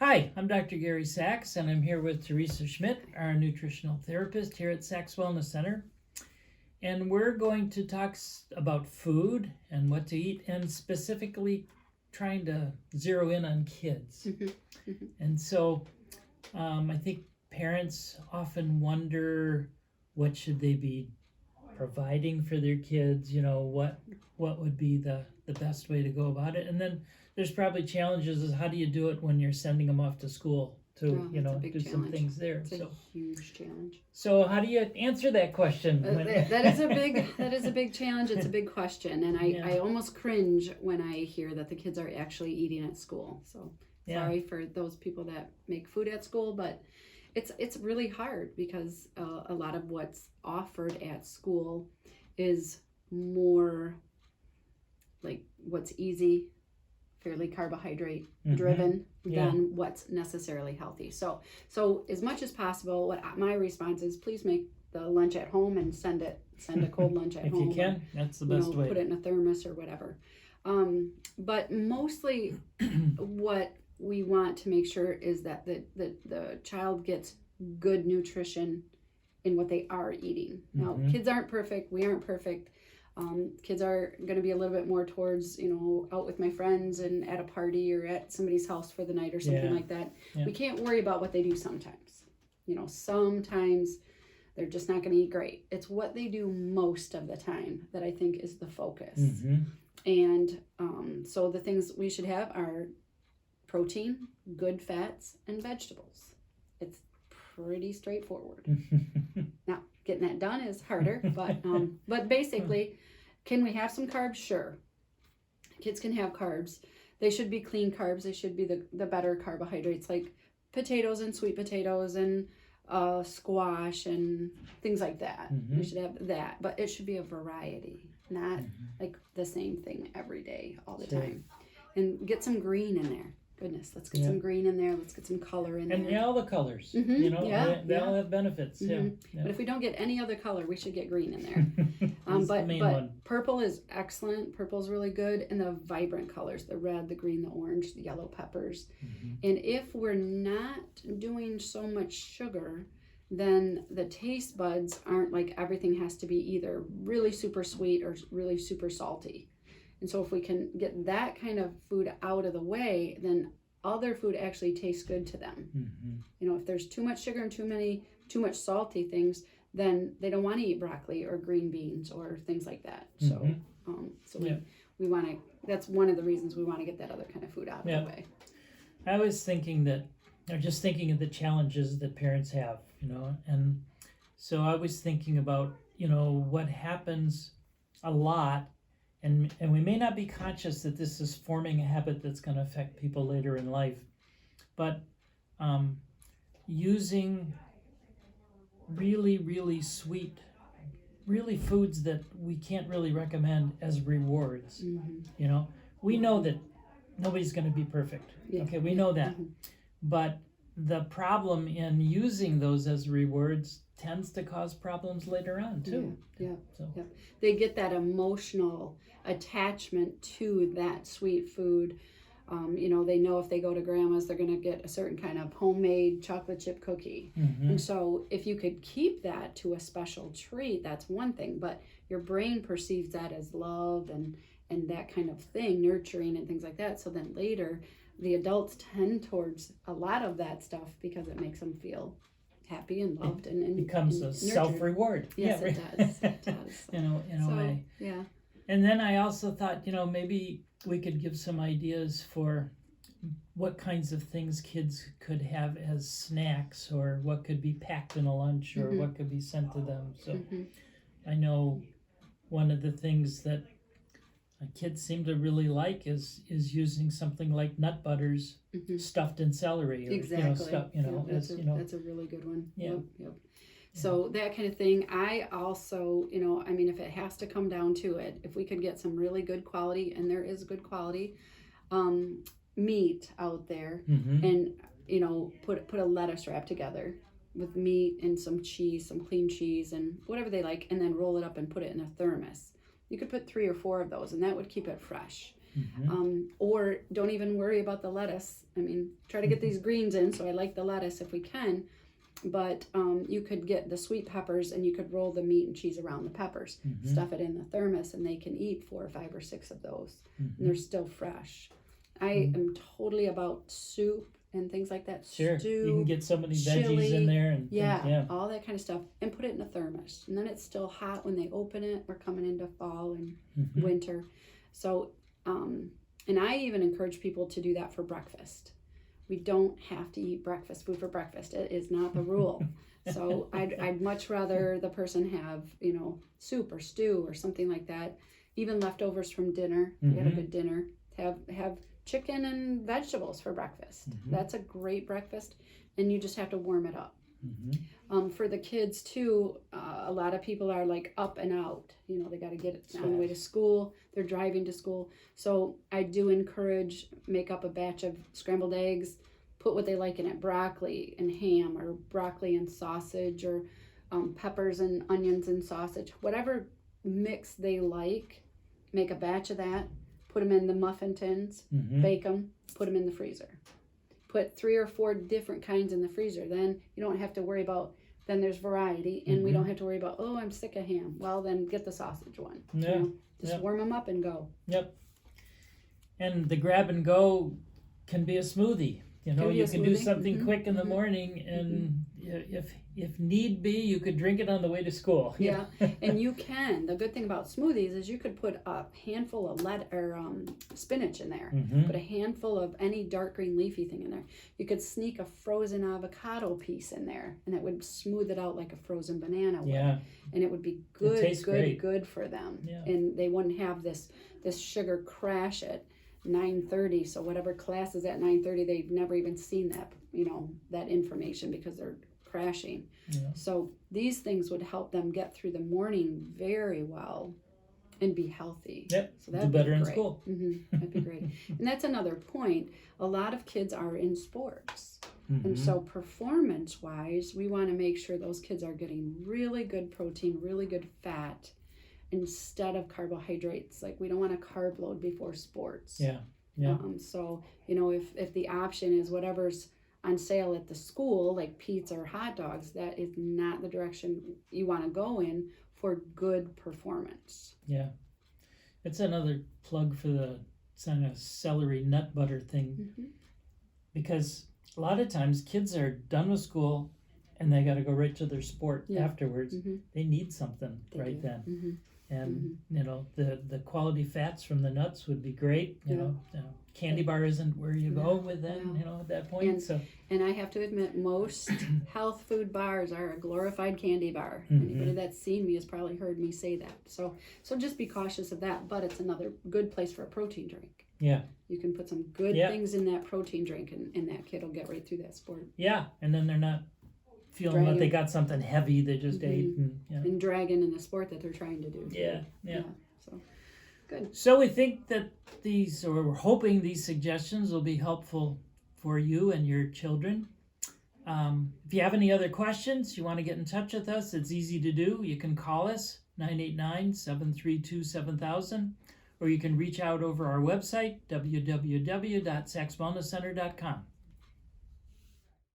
Hi, I'm Dr. Gary Sachs, and I'm here with Theresa Schmidt, our nutritional therapist here at Sachs Wellness Center. And we're going to talk about food and what to eat, and specifically trying to zero in on kids. And so I think parents often wonder, what should they be providing for their kids? What would be the best way to go about it? And then there's probably challenges is how do you do it when you're sending them off to school to do some things there. It's a huge challenge. So how do you answer that question? That is a big challenge. It's a big question, and I almost cringe when I hear that the kids are actually eating at school. So sorry for those people that make food at school, but it's really hard because a lot of what's offered at school is more like what's easy, fairly carbohydrate driven than what's necessarily healthy. So as much as possible, what my response is, please make the lunch at home and send a cold lunch at home. If you can, that's the best way. Put it in a thermos or whatever. But mostly what we want to make sure is that the child gets good nutrition in what they are eating. Now, kids aren't perfect. We aren't perfect. Kids are going to be a little bit more towards, out with my friends and at a party or at somebody's house for the night or something like that. Yeah. We can't worry about what they do sometimes. Sometimes they're just not going to eat great. It's what they do most of the time that I think is the focus. And so the things we should have are protein, good fats, and vegetables. It's pretty straightforward. Now, getting that done is harder, but basically, can we have some carbs? Sure. Kids can have carbs. They should be clean carbs. They should be the better carbohydrates, like potatoes and sweet potatoes and squash and things like that. We should have that, but it should be a variety, not like the same thing every day all the time. And get some green in there. Goodness, let's get some green in there. Let's get some color in there. And all the colors, they all have benefits. But if we don't get any other color, we should get green in there. But purple is excellent. Purple is really good. And the vibrant colors, the red, the green, the orange, the yellow peppers. And if we're not doing so much sugar, then the taste buds aren't like everything has to be either really super sweet or really super salty. And so if we can get that kind of food out of the way, then other food actually tastes good to them. If there's too much sugar and too much salty things, then they don't want to eat broccoli or green beans or things like that. So we want to, that's one of the reasons we want to get that other kind of food out of the way. I was thinking just thinking of the challenges that parents have, and so I was thinking about, what happens a lot. And we may not be conscious that this is forming a habit that's going to affect people later in life, but using really, really sweet, really foods that we can't really recommend as rewards. We know that nobody's going to be perfect. Okay, we know that. But the problem in using those as rewards tends to cause problems later on too. They get that emotional attachment to that sweet food. They know if they go to grandma's, they're going to get a certain kind of homemade chocolate chip cookie. And so if you could keep that to a special treat, that's one thing, but your brain perceives that as love and that kind of thing, nurturing and things like that. So then later, the adults tend towards a lot of that stuff because it makes them feel happy and loved and becomes a self-reward. Yes, it does. It does. in a way. Yeah. And then I also thought, maybe we could give some ideas for what kinds of things kids could have as snacks, or what could be packed in a lunch, or what could be sent to them. So I know one of the things that kids seem to really like is using something like nut butters stuffed in celery. Or, exactly. That's a really good one. Yep. So that kind of thing. I also, if it has to come down to it, if we could get some really good quality, and there is good quality meat out there, and put a lettuce wrap together with meat and some cheese, some clean cheese, and whatever they like, and then roll it up and put it in a thermos. You could put 3 or 4 of those, and that would keep it fresh. Or don't even worry about the lettuce. I mean, try to get these greens in, so I like the lettuce if we can. But you could get the sweet peppers and you could roll the meat and cheese around the peppers, stuff it in the thermos, and they can eat 4 or 5 or 6 of those. And they're still fresh. I am totally about soup and things like that. Sure. Stew, you can get so many chili, veggies in there. And yeah, all that kind of stuff. And put it in a thermos. And then it's still hot when they open it. We're coming into fall and winter. So, and I even encourage people to do that for breakfast. We don't have to eat breakfast food for breakfast. It is not the rule. So I'd much rather the person have, soup or stew or something like that. Even leftovers from dinner. We had a good dinner. Have chicken and vegetables for breakfast. That's a great breakfast. And you just have to warm it up. For the kids too, a lot of people are like up and out. They got to get it on the way to school. They're driving to school. So I do encourage, make up a batch of scrambled eggs, put what they like in it, broccoli and ham, or broccoli and sausage, or peppers and onions and sausage, whatever mix they like. Make a batch of that, put them in the muffin tins, bake them, put them in the freezer. Put 3 or 4 different kinds in the freezer. Then you don't have to worry about, then there's variety, and we don't have to worry about, oh, I'm sick of ham. Well, then get the sausage one. Yeah. Just warm them up and go. Yep. And the grab and go can be a smoothie. You can do something quick in the morning, and if need be, you could drink it on the way to school. Yeah, and you can. The good thing about smoothies is you could put a handful of spinach in there. Put a handful of any dark green leafy thing in there. You could sneak a frozen avocado piece in there, and it would smooth it out like a frozen banana would. Yeah. And it would be good for them. Yeah. And they wouldn't have this sugar crash at 9:30. So whatever class is at 9:30, they've never even seen that that information because they're crashing. Yeah. So these things would help them get through the morning very well and be healthy. Yep. So that'd do better be in great. School. That'd be great. And that's another point. A lot of kids are in sports. And so performance wise, we want to make sure those kids are getting really good protein, really good fat, instead of carbohydrates. Like, we don't want to carb load before sports. Yeah. So if the option is whatever's on sale at the school, like pizza or hot dogs, that is not the direction you want to go in for good performance. Yeah. It's another plug for the celery nut butter thing, because a lot of times kids are done with school and they got to go right to their sport afterwards. They need something then. And the quality fats from the nuts would be great. Candy bar isn't where you go with them. At that point. And I have to admit, most health food bars are a glorified candy bar. Anybody that's seen me has probably heard me say that. So just be cautious of that. But it's another good place for a protein drink. Yeah. You can put some good things in that protein drink, and that kid will get right through that sport. Yeah, and then they're not feeling that they got something heavy they just ate. And dragging in the sport that they're trying to do. Yeah. So, good. So we think that we're hoping these suggestions will be helpful for you and your children. If you have any other questions, you want to get in touch with us, it's easy to do. You can call us, 989-732-7000, or you can reach out over our website, www.sacswellnesscenter.com.